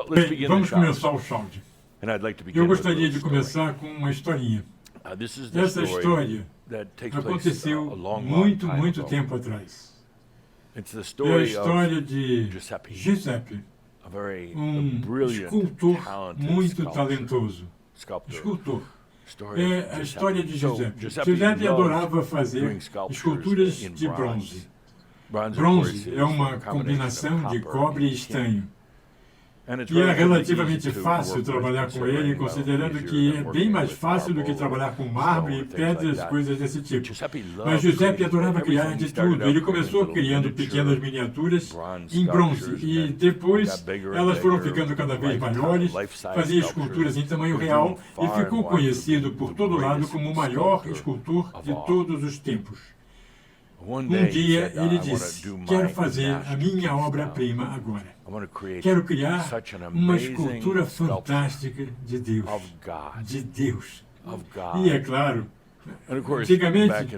Bem, vamos começar o Shroud. Eu gostaria de começar com uma historinha. Essa história aconteceu muito tempo atrás. É a história de Giuseppe, um escultor muito talentoso. Escultor. É a história de Giuseppe. Giuseppe adorava fazer esculturas de bronze. Bronze é uma combinação de cobre e estanho. E é relativamente fácil trabalhar com ele, considerando que é bem mais fácil do que trabalhar com mármore, pedras, coisas desse tipo. Mas Giuseppe adorava criar de tudo. Ele começou criando pequenas miniaturas em bronze e depois elas foram ficando cada vez maiores, fazia esculturas em tamanho real e ficou conhecido por todo lado como o maior escultor de todos os tempos. Um dia ele disse: quero fazer a minha obra-prima agora. Quero criar uma escultura fantástica de Deus. De Deus. E é claro, antigamente,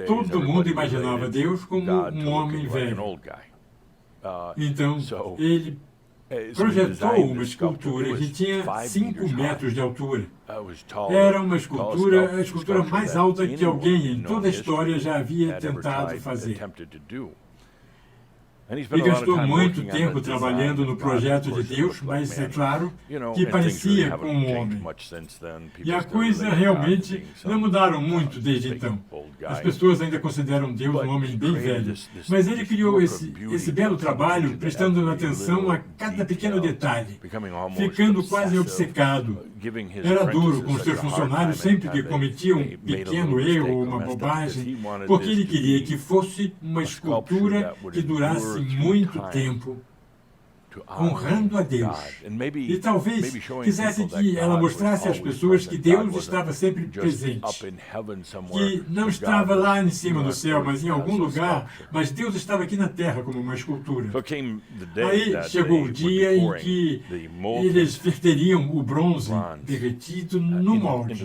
todo mundo imaginava Deus como um homem velho. Então, ele projetou uma escultura que tinha 5 metros de altura. Era uma escultura, a escultura mais alta que alguém em toda a história já havia tentado fazer. E gastou muito tempo trabalhando no projeto de Deus, mas é claro que parecia com um homem. E a coisa realmente não mudaram muito desde então. As pessoas ainda consideram Deus um homem bem velho. Mas ele criou esse belo trabalho, prestando atenção a cada pequeno detalhe, ficando quase obcecado. Era duro com os seus funcionários sempre que cometiam um pequeno erro ou uma bobagem, porque ele queria que fosse uma escultura que durasse muito tempo, honrando a Deus. E talvez quisesse que ela mostrasse às pessoas que Deus estava sempre presente, que não estava lá em cima no céu, mas em algum lugar, mas Deus estava aqui na terra como uma escultura. Aí chegou o dia em que eles verteriam o bronze derretido no molde.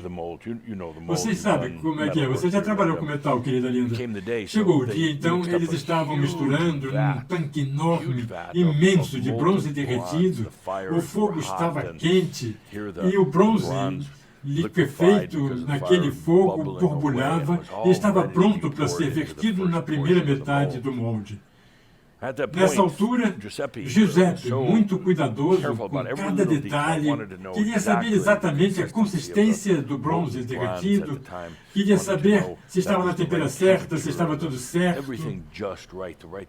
Vocês sabem como é que é, você já trabalhou com metal, querida linda. Chegou o dia, então, eles estavam misturando num tanque enorme, imenso de bronze derretido, o fogo estava quente e o bronze liquefeito naquele fogo borbulhava e estava pronto para ser vertido na primeira metade do molde. Nessa altura, Giuseppe, muito cuidadoso com cada detalhe, queria saber exatamente a consistência do bronze derretido, queria saber se estava na temperatura certa, se estava tudo certo,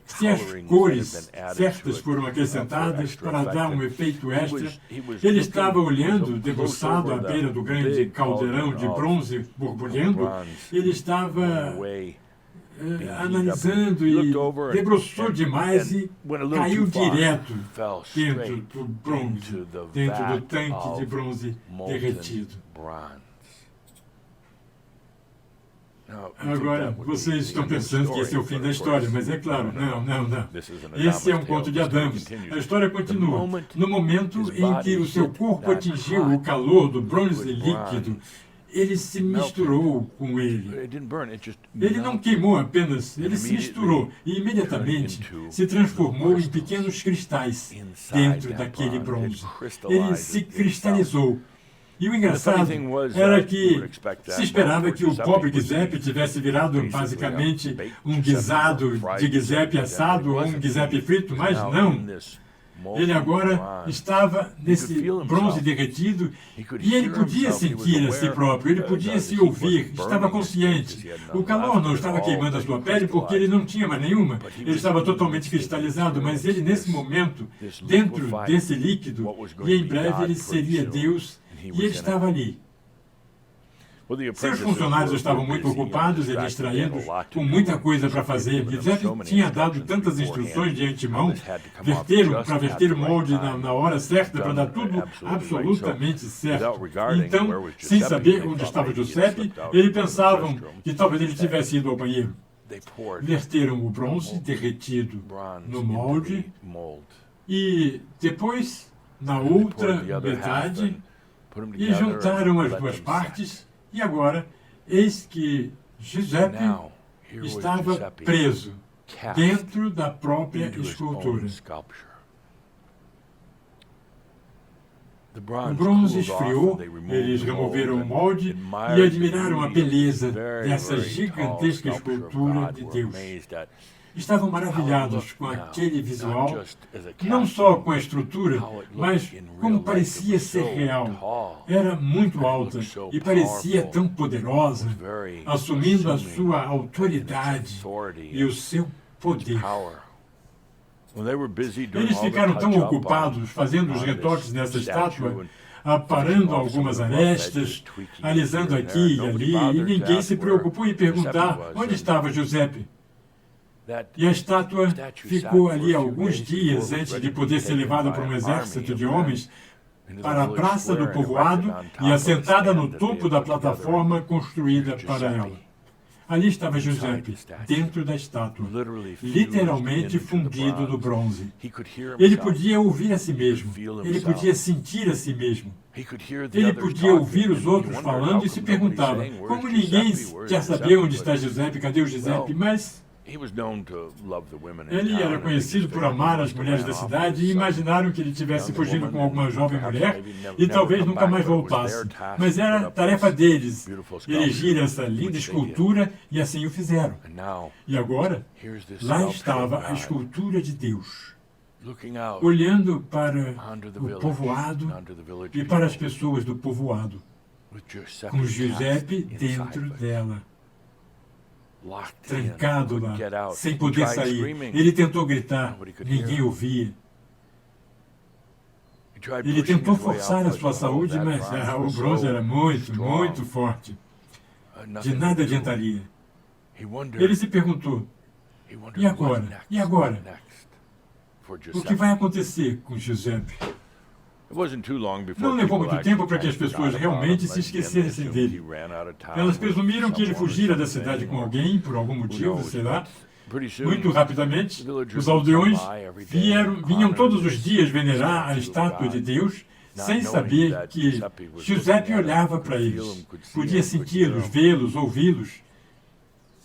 se as cores certas foram acrescentadas para dar um efeito extra. Ele estava olhando, debruçado à beira do grande caldeirão de bronze borbulhando, ele estava analisando e debruçou demais e caiu direto dentro do bronze, dentro do tanque de bronze derretido. Agora, vocês estão pensando que esse é o fim da história, mas é claro, não. Esse é um conto de Adams. A história continua. No momento em que o seu corpo atingiu o calor do bronze líquido, ele se misturou com ele. Ele não queimou apenas, ele se misturou e imediatamente se transformou em pequenos cristais dentro daquele bronze. Ele se cristalizou. E o engraçado era que se esperava que o pobre Giuseppe tivesse virado basicamente um guisado de Giuseppe assado ou um Giuseppe frito, mas não. Ele agora estava nesse bronze derretido e ele podia sentir a si próprio, ele podia se ouvir, estava consciente. O calor não estava queimando a sua pele porque ele não tinha mais nenhuma, ele estava totalmente cristalizado, mas ele nesse momento, dentro desse líquido, e em breve ele seria Deus e ele estava ali. Seus funcionários estavam muito ocupados e distraídos, com muita coisa para fazer. Giuseppe tinha dado tantas instruções de antemão, para verter o molde na hora certa, para dar tudo absolutamente certo. Então, sem saber onde estava Giuseppe, eles pensavam que talvez ele tivesse ido ao banheiro. Verteram o bronze derretido no molde e depois, na outra metade, e juntaram as duas partes. E agora, eis que Giuseppe estava preso dentro da própria escultura. O bronze esfriou, eles removeram o molde e admiraram a beleza dessa gigantesca escultura de Deus. Estavam maravilhados com aquele visual, não só com a estrutura, mas como parecia ser real. Era muito alta e parecia tão poderosa, assumindo a sua autoridade e o seu poder. Eles ficaram tão ocupados fazendo os retoques nessa estátua, aparando algumas arestas, alisando aqui e ali, e ninguém se preocupou em perguntar onde estava Giuseppe. E a estátua ficou ali alguns dias antes de poder ser levada por um exército de homens para a praça do povoado e assentada no topo da plataforma construída para ela. Ali estava Giuseppe, dentro da estátua, literalmente fundido no bronze. Ele podia ouvir a si mesmo, ele podia sentir a si mesmo. Ele podia ouvir os outros falando e se perguntava, como ninguém quer saber onde está Giuseppe, cadê o Giuseppe? Mas ele era conhecido por amar as mulheres da cidade e imaginaram que ele estivesse fugindo com alguma jovem mulher e talvez nunca mais voltasse. Mas era tarefa deles erigir essa linda escultura e assim o fizeram. E agora, lá estava a escultura de Deus, olhando para o povoado e para as pessoas do povoado, com Giuseppe dentro dela. Trancado lá, sem poder sair. Ele tentou gritar, ninguém ouvia. Ele tentou forçar a sua saúde, mas o bronze era muito forte. De nada adiantaria. Ele se perguntou, e agora? E agora? O que vai acontecer com Giuseppe? Não levou muito tempo para que as pessoas realmente se esquecessem dele. Elas presumiram que ele fugira da cidade com alguém, por algum motivo, sei lá. Muito rapidamente, os aldeões vinham todos os dias venerar a estátua de Deus, sem saber que Giuseppe olhava para eles. Podia senti-los, vê-los, ouvi-los.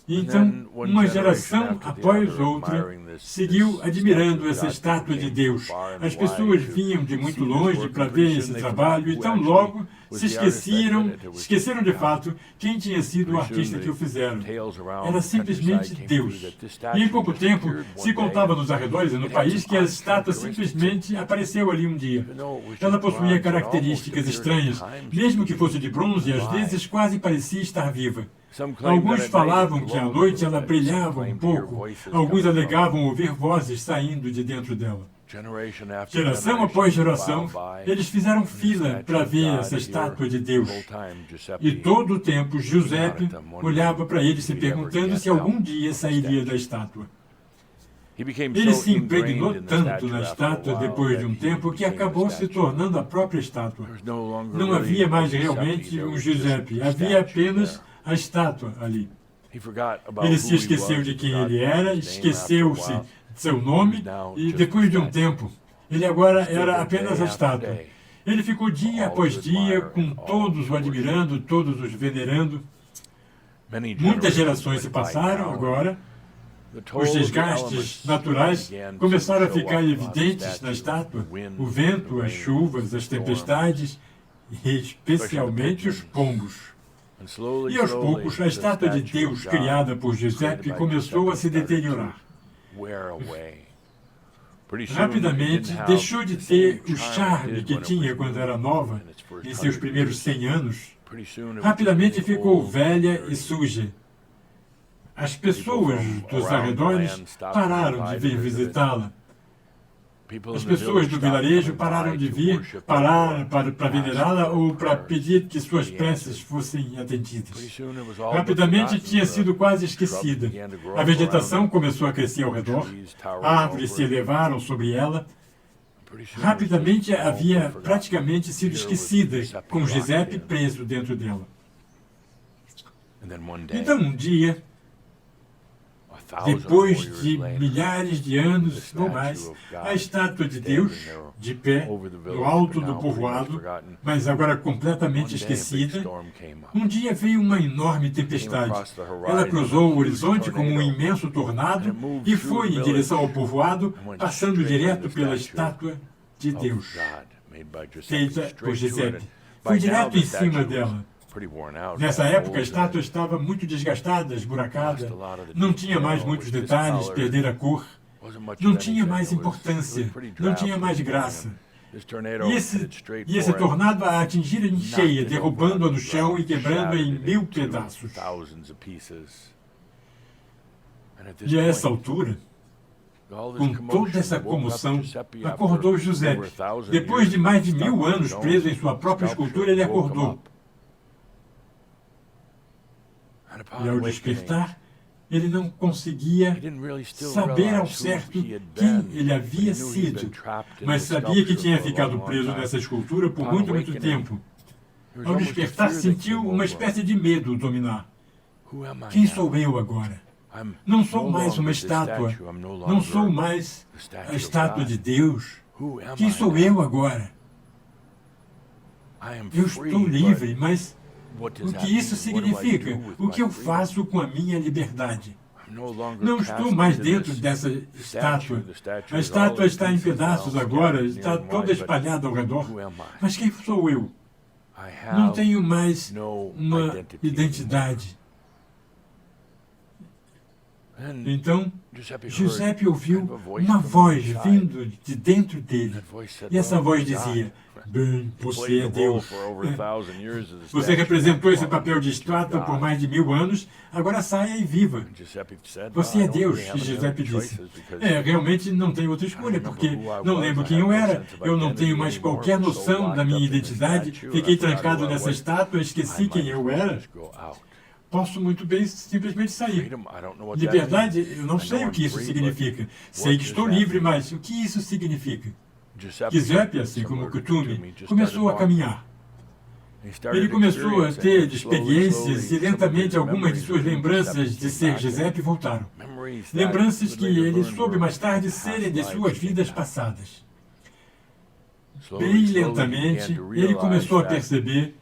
E então, uma geração após outra seguiu admirando essa estátua de Deus. As pessoas vinham de muito longe para ver esse trabalho e tão logo se esqueceram de fato quem tinha sido o artista que o fizeram. Era simplesmente Deus. E em pouco tempo se contava nos arredores e no país que a estátua simplesmente apareceu ali um dia. Ela possuía características estranhas, mesmo que fosse de bronze, às vezes quase parecia estar viva. Alguns falavam que à noite ela brilhava um pouco. Alguns alegavam ouvir vozes saindo de dentro dela. Geração após geração, eles fizeram fila para ver essa estátua de Deus. E todo o tempo, Giuseppe olhava para ele se perguntando se algum dia sairia da estátua. Ele se impregnou tanto na estátua depois de um tempo que acabou se tornando a própria estátua. Não havia mais realmente um Giuseppe, havia apenas a estátua ali. Ele se esqueceu de quem ele era, esqueceu-se de seu nome e, depois de um tempo, ele agora era apenas a estátua. Ele ficou dia após dia com todos o admirando, todos os venerando. Muitas gerações se passaram agora. Os desgastes naturais começaram a ficar evidentes na estátua. O vento, as chuvas, as tempestades e especialmente os pombos. E aos poucos, a estátua de Deus criada por Giuseppe começou a se deteriorar. Rapidamente, deixou de ter o charme que tinha quando era nova, em seus primeiros 100 anos. Rapidamente ficou velha e suja. As pessoas dos arredores pararam de vir visitá-la. As pessoas do vilarejo pararam de vir, para venerá-la ou para pedir que suas preces fossem atendidas. Rapidamente tinha sido quase esquecida. A vegetação começou a crescer ao redor, árvores se elevaram sobre ela. Rapidamente havia praticamente sido esquecida, com Giuseppe preso dentro dela. Então, um dia, depois de milhares de anos ou mais, a estátua de Deus, de pé, no alto do povoado, mas agora completamente esquecida, um dia veio uma enorme tempestade. Ela cruzou o horizonte como um imenso tornado e foi em direção ao povoado, passando direto pela estátua de Deus. feita por Giuseppe. Foi direto em cima dela. Nessa época, a estátua estava muito desgastada, esburacada, não tinha mais muitos detalhes, perdera a cor, não tinha mais importância, não tinha mais graça. E esse tornado a atingira em cheia, derrubando-a no chão e quebrando-a em 1000 pedaços. E a essa altura, com toda essa comoção, acordou Giuseppe. Depois de mais de 1000 anos preso em sua própria escultura, ele acordou. E ao despertar, ele não conseguia saber ao certo quem ele havia sido, mas sabia que tinha ficado preso nessa escultura por muito, muito tempo. Ao despertar, sentiu uma espécie de medo o dominar. Quem sou eu agora? Não sou mais uma estátua, não sou mais a estátua de Deus. Quem sou eu agora? Eu estou livre, mas o que isso significa? O que eu faço com a minha liberdade? Não estou mais dentro dessa estátua. A estátua está em pedaços agora, está toda espalhada ao redor. Mas quem sou eu? Não tenho mais uma identidade. Então, Giuseppe ouviu uma voz vindo de dentro dele. E essa voz dizia: bem, você é Deus. Você representou esse papel de estátua por mais de 1000 anos, agora saia e viva. Você é Deus, e Giuseppe disse. Realmente não tenho outra escolha, porque não lembro quem eu era, eu não tenho mais qualquer noção da minha identidade, fiquei trancado nessa estátua, esqueci quem eu era. Posso muito bem simplesmente sair. Liberdade, eu não sei o que isso significa. Sei que estou livre, mas o que isso significa? Giuseppe, assim como Kuthumi, começou a caminhar. Ele começou a ter experiências e lentamente algumas de suas lembranças de ser Giuseppe voltaram. Lembranças que ele soube mais tarde serem de suas vidas passadas. Bem lentamente, ele começou a perceber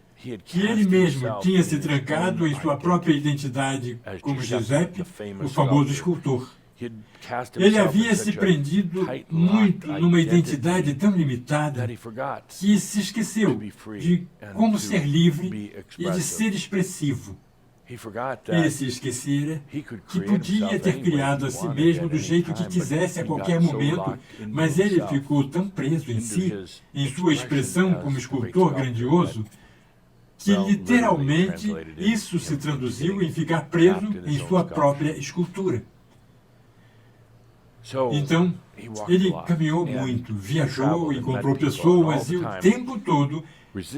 que ele mesmo tinha se trancado em sua própria identidade como Giuseppe, o famoso escultor. Ele havia se prendido muito numa identidade tão limitada que se esqueceu de como ser livre e de ser expressivo. Ele se esquecera que podia ter criado a si mesmo do jeito que quisesse a qualquer momento, mas ele ficou tão preso em si, em sua expressão como escultor grandioso, que literalmente isso se traduziu em ficar preso em sua própria escultura. Então, ele caminhou muito, viajou, encontrou pessoas e o tempo todo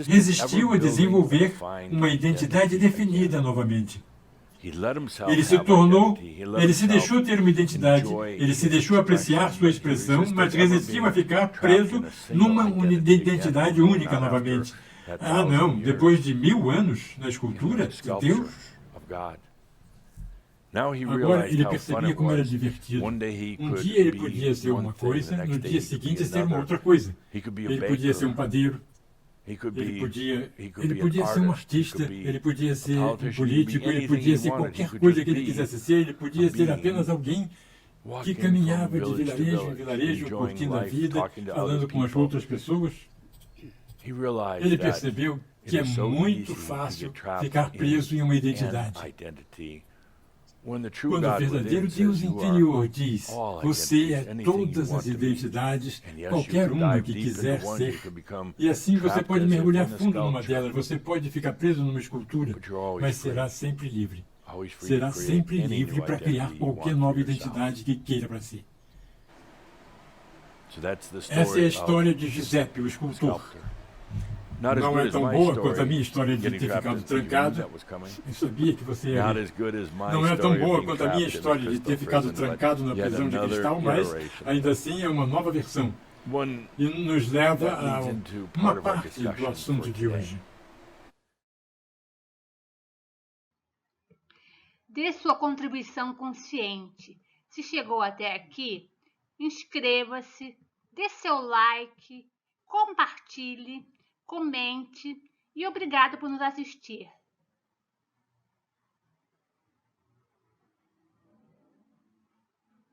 resistiu a desenvolver uma identidade definida novamente. Ele se deixou ter uma identidade, ele se deixou apreciar sua expressão, mas resistiu a ficar preso numa identidade única novamente. Ah, não, depois de 1000 anos na escultura de Deus. Agora ele percebia como era divertido. Um dia ele podia ser uma coisa, no dia seguinte ser uma outra coisa. Ele podia ser um padeiro, ele podia ser um artista, ele podia ser um político, ele podia ser qualquer coisa que ele quisesse ser, ele podia ser apenas alguém que caminhava de vilarejo em vilarejo, curtindo a vida, falando com as outras pessoas. Ele percebeu que é muito fácil ficar preso em uma identidade. Quando o verdadeiro Deus interior diz, você é todas as identidades, qualquer uma que quiser ser, e assim você pode mergulhar fundo numa delas, você pode ficar preso numa escultura, mas será sempre livre. Será sempre livre para criar qualquer nova identidade que queira para si. Essa é a história de Giuseppe, o escultor. Não é tão boa quanto a minha história de ter ficado trancado. Eu sabia que você ia. Não é tão boa quanto a minha história de ter ficado trancado na prisão de cristal, mas ainda assim é uma nova versão. E nos leva a uma parte do assunto de hoje. Dê sua contribuição consciente. Se chegou até aqui, inscreva-se, dê seu like, compartilhe, comente e obrigado por nos assistir.